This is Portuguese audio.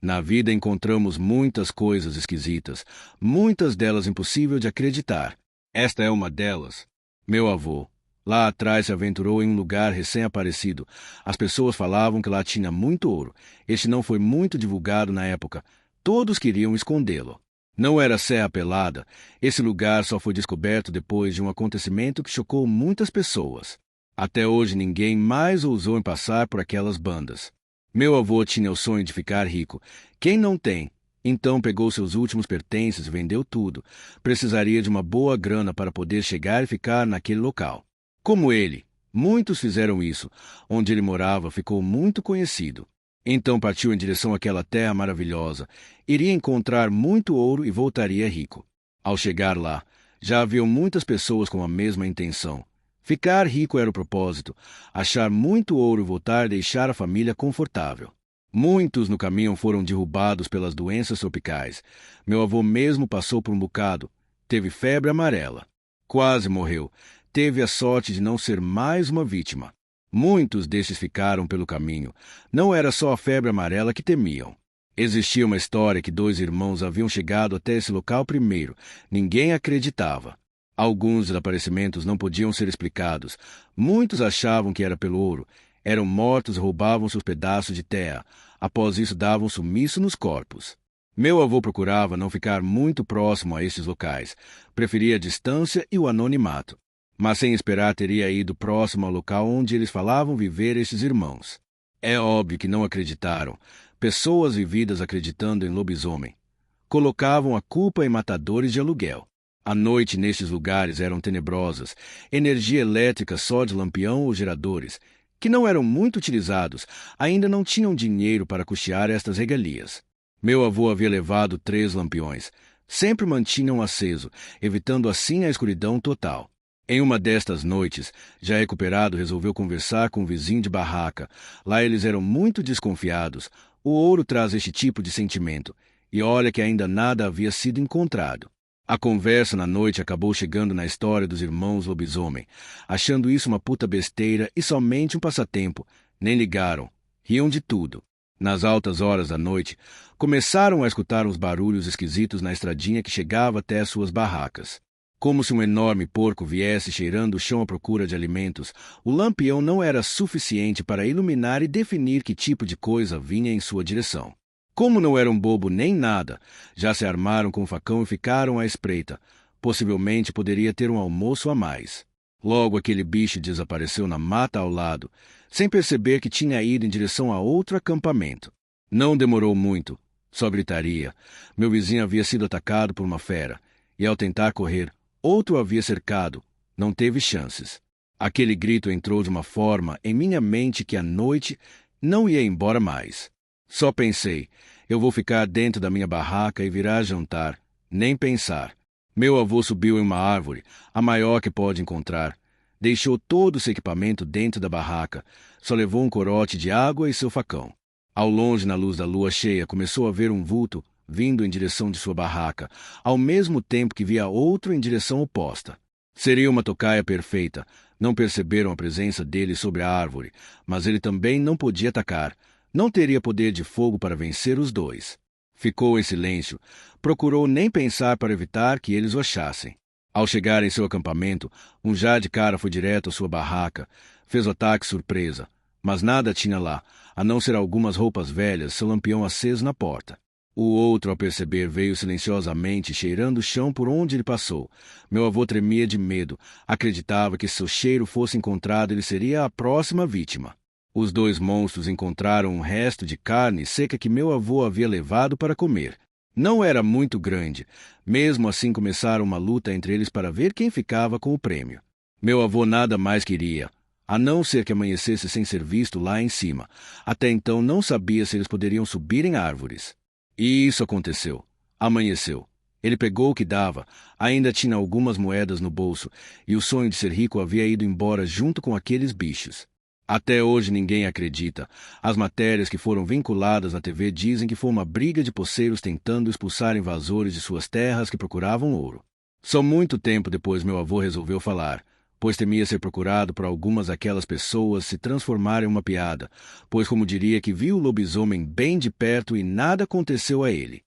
Na vida encontramos muitas coisas esquisitas, muitas delas impossível de acreditar. Esta é uma delas. Meu avô, lá atrás, se aventurou em um lugar recém-aparecido. As pessoas falavam que lá tinha muito ouro. Este não foi muito divulgado na época. Todos queriam escondê-lo. Não era Serra Pelada. Esse lugar só foi descoberto depois de um acontecimento que chocou muitas pessoas. Até hoje ninguém mais ousou em passar por aquelas bandas. Meu avô tinha o sonho de ficar rico. Quem não tem? Então pegou seus últimos pertences e vendeu tudo. Precisaria de uma boa grana para poder chegar e ficar naquele local. Como ele, muitos fizeram isso. Onde ele morava ficou muito conhecido. Então partiu em direção àquela terra maravilhosa. Iria encontrar muito ouro e voltaria rico. Ao chegar lá, já haviam muitas pessoas com a mesma intenção. Ficar rico era o propósito, achar muito ouro e voltar a deixar a família confortável. Muitos no caminho foram derrubados pelas doenças tropicais. Meu avô mesmo passou por um bocado. Teve febre amarela. Quase morreu. Teve a sorte de não ser mais uma vítima. Muitos destes ficaram pelo caminho. Não era só a febre amarela que temiam. Existia uma história que 2 irmãos haviam chegado até esse local primeiro. Ninguém acreditava. Alguns desaparecimentos não podiam ser explicados. Muitos achavam que era pelo ouro. Eram mortos e roubavam seus pedaços de terra. Após isso, davam sumiço nos corpos. Meu avô procurava não ficar muito próximo a estes locais. Preferia a distância e o anonimato. Mas sem esperar teria ido próximo ao local onde eles falavam viver estes irmãos. É óbvio que não acreditaram. Pessoas vividas acreditando em lobisomem. Colocavam a culpa em matadores de aluguel. A noite nestes lugares eram tenebrosas, energia elétrica só de lampião ou geradores, que não eram muito utilizados, ainda não tinham dinheiro para custear estas regalias. Meu avô havia levado 3 lampiões. Sempre mantinham aceso, evitando assim a escuridão total. Em uma destas noites, já recuperado, resolveu conversar com um vizinho de barraca. Lá eles eram muito desconfiados. O ouro traz este tipo de sentimento. E olha que ainda nada havia sido encontrado. A conversa na noite acabou chegando na história dos irmãos lobisomem, achando isso uma puta besteira e somente um passatempo. Nem ligaram. Riam de tudo. Nas altas horas da noite, começaram a escutar uns barulhos esquisitos na estradinha que chegava até as suas barracas. Como se um enorme porco viesse cheirando o chão à procura de alimentos, o lampião não era suficiente para iluminar e definir que tipo de coisa vinha em sua direção. Como não eram bobo nem nada, já se armaram com o facão e ficaram à espreita. Possivelmente poderia ter um almoço a mais. Logo aquele bicho desapareceu na mata ao lado, sem perceber que tinha ido em direção a outro acampamento. Não demorou muito. Só gritaria. Meu vizinho havia sido atacado por uma fera, e ao tentar correr, outro havia cercado. Não teve chances. Aquele grito entrou de uma forma em minha mente que a noite não ia embora mais. Só pensei, eu vou ficar dentro da minha barraca e virar jantar. Nem pensar. Meu avô subiu em uma árvore, a maior que pode encontrar. Deixou todo o seu equipamento dentro da barraca. Só levou um corote de água e seu facão. Ao longe, na luz da lua cheia, começou a ver um vulto vindo em direção de sua barraca, ao mesmo tempo que via outro em direção oposta. Seria uma tocaia perfeita. Não perceberam a presença dele sobre a árvore, mas ele também não podia atacar. Não teria poder de fogo para vencer os dois. Ficou em silêncio. Procurou nem pensar para evitar que eles o achassem. Ao chegar em seu acampamento, um Jade-cara foi direto à sua barraca. Fez o ataque surpresa. Mas nada tinha lá, a não ser algumas roupas velhas, seu lampião aceso na porta. O outro, ao perceber, veio silenciosamente, cheirando o chão por onde ele passou. Meu avô tremia de medo. Acreditava que se seu cheiro fosse encontrado, ele seria a próxima vítima. Os 2 monstros encontraram um resto de carne seca que meu avô havia levado para comer. Não era muito grande. Mesmo assim, começaram uma luta entre eles para ver quem ficava com o prêmio. Meu avô nada mais queria, a não ser que amanhecesse sem ser visto lá em cima. Até então não sabia se eles poderiam subir em árvores. E isso aconteceu. Amanheceu. Ele pegou o que dava, ainda tinha algumas moedas no bolso, e o sonho de ser rico havia ido embora junto com aqueles bichos. Até hoje ninguém acredita. As matérias que foram vinculadas na TV dizem que foi uma briga de poceiros tentando expulsar invasores de suas terras que procuravam ouro. Só muito tempo depois meu avô resolveu falar. pois temia ser procurado por algumas daquelas pessoas se transformar em uma piada, pois como diria que viu o lobisomem bem de perto e nada aconteceu a ele.